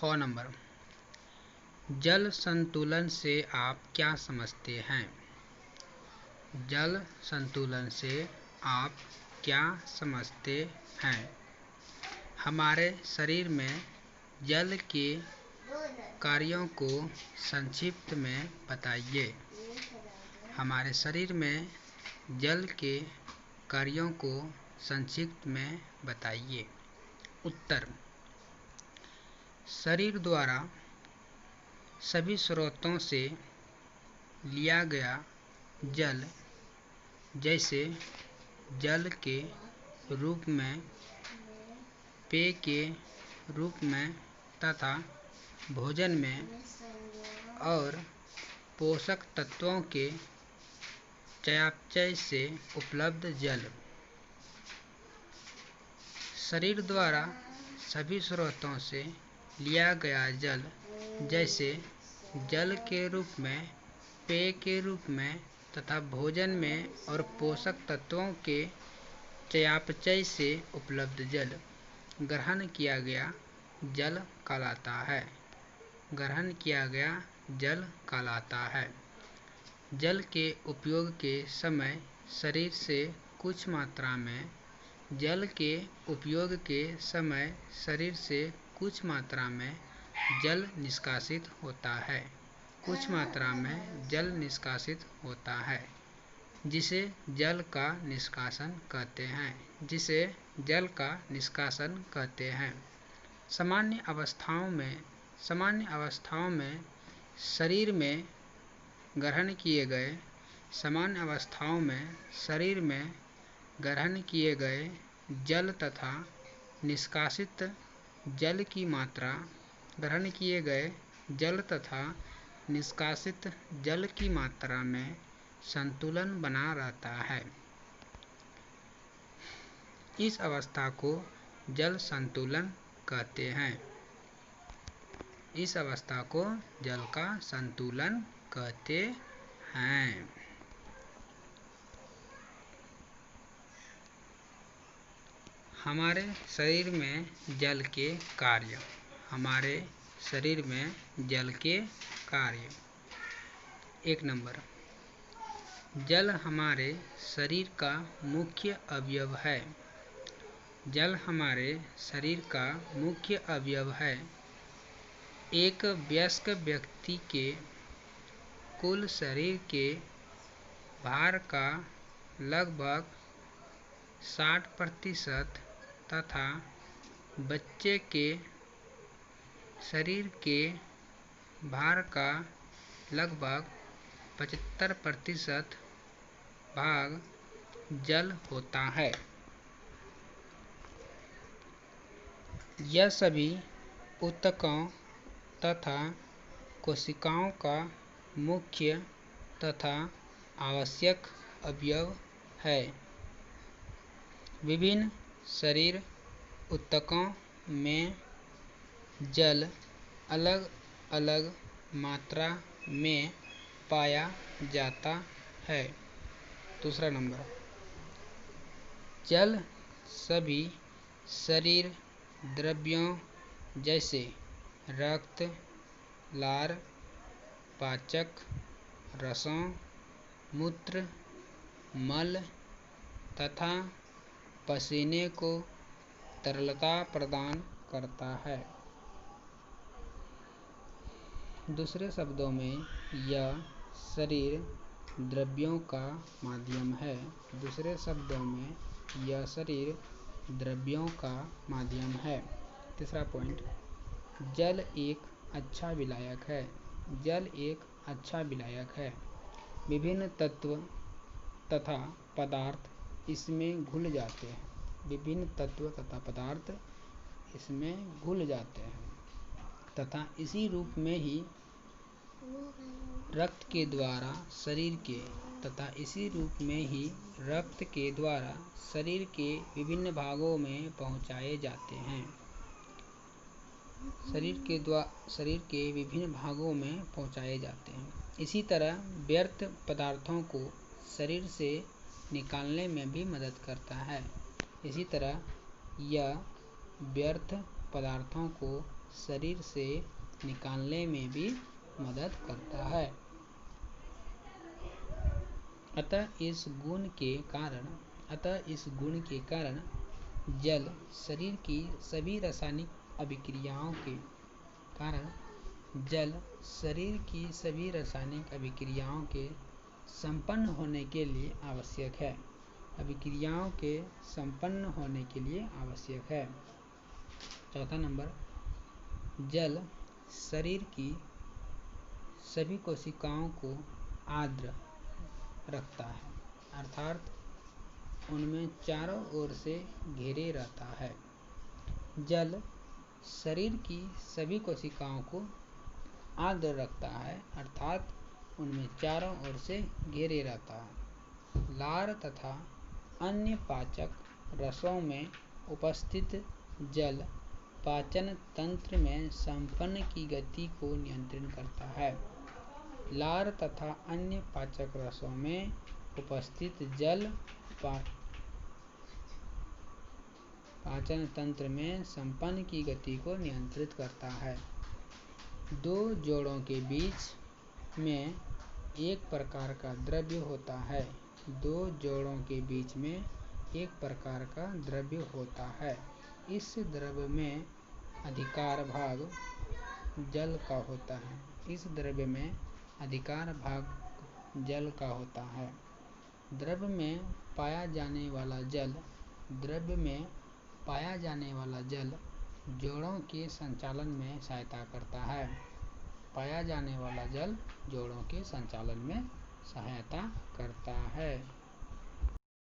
ख नंबर, जल संतुलन से आप क्या समझते हैं? जल संतुलन से आप क्या समझते हैं? हमारे शरीर में जल के कार्यों को संक्षिप्त में बताइए। हमारे शरीर में जल के कार्यों को संक्षिप्त में बताइए। उत्तर, शरीर द्वारा सभी स्रोतों से लिया गया जल, जैसे जल के रूप में, पेय के रूप में तथा भोजन में, और पोषक तत्वों के चयापचय से उपलब्ध जल। शरीर द्वारा सभी स्रोतों से लिया गया जल, जैसे जल के रूप में, पेय के रूप में तथा भोजन में और पोषक तत्वों के चयापचय से उपलब्ध जल ग्रहण किया गया जल कहलाता है। ग्रहण किया गया जल कहलाता है। जल के उपयोग के समय शरीर से कुछ मात्रा में जल के उपयोग के समय शरीर से कुछ मात्रा में जल निष्कासित होता है। कुछ मात्रा में जल निष्कासित होता है, जिसे जल का निष्कासन कहते हैं। जिसे जल का निष्कासन कहते हैं। सामान्य अवस्थाओं में शरीर में ग्रहण किए गए सामान्य अवस्थाओं में शरीर में ग्रहण किए गए जल तथा निष्कासित जल की मात्रा ग्रहण किए गए जल तथा निष्कासित जल की मात्रा में संतुलन बना रहता है। इस अवस्था को जल संतुलन कहते हैं। इस अवस्था को जल का संतुलन कहते हैं। हमारे शरीर में जल के कार्य। हमारे शरीर में जल के कार्य। 1 नंबर, जल हमारे शरीर का मुख्य अवयव है। जल हमारे शरीर का मुख्य अवयव है। एक वयस्क व्यक्ति के कुल शरीर के भार का लगभग 60% तथा बच्चे के शरीर के भार का लगभग 75% भाग जल होता है। यह सभी ऊतकों तथा कोशिकाओं का मुख्य तथा आवश्यक अवयव है। विभिन्न शरीर ऊतकों में जल अलग अलग मात्रा में पाया जाता है। 2 नंबर, जल सभी शरीर द्रव्यों जैसे रक्त, लार, पाचक, रसों, मूत्र, मल तथा पसीने को तरलता प्रदान करता है। दूसरे शब्दों में यह शरीर द्रव्यों का माध्यम है। दूसरे शब्दों में यह शरीर द्रव्यों का माध्यम है। 3 पॉइंट, जल एक अच्छा विलायक है। जल एक अच्छा विलायक है। विभिन्न तत्व तथा पदार्थ इसमें घुल जाते हैं। विभिन्न तत्व तथा पदार्थ इसमें घुल जाते हैं तथा इसी रूप में ही रक्त के द्वारा शरीर के विभिन्न भागों में पहुंचाए जाते हैं। शरीर के विभिन्न भागों में पहुंचाए जाते हैं। इसी तरह व्यर्थ पदार्थों को शरीर से निकालने में भी मदद करता है। इसी तरह यह व्यर्थ पदार्थों को शरीर से निकालने में भी मदद करता है। अतः इस गुण के कारण जल शरीर की सभी रासायनिक अभिक्रियाओं के संपन्न होने के लिए आवश्यक है। चौथा नंबर, जल शरीर की सभी कोशिकाओं को आर्द्र रखता है, अर्थात उनमें चारों ओर से घेरे रहता है। जल शरीर की सभी कोशिकाओं को आर्द्र रखता है, अर्थात उनमें चारों ओर से घेरे रहता है। लार तथा अन्य पाचक रसों में उपस्थित जल पाचन तंत्र में संपन्न की गति को नियंत्रित करता है। लार तथा अन्य पाचक रसों में उपस्थित जल पाचन तंत्र में संपन्न की गति को नियंत्रित करता है। दो जोड़ों के बीच में एक प्रकार का द्रव्य होता है। इस द्रव्य में अधिकार भाग जल का होता है। द्रव्य में पाया जाने वाला जल जोड़ों के संचालन में सहायता करता है।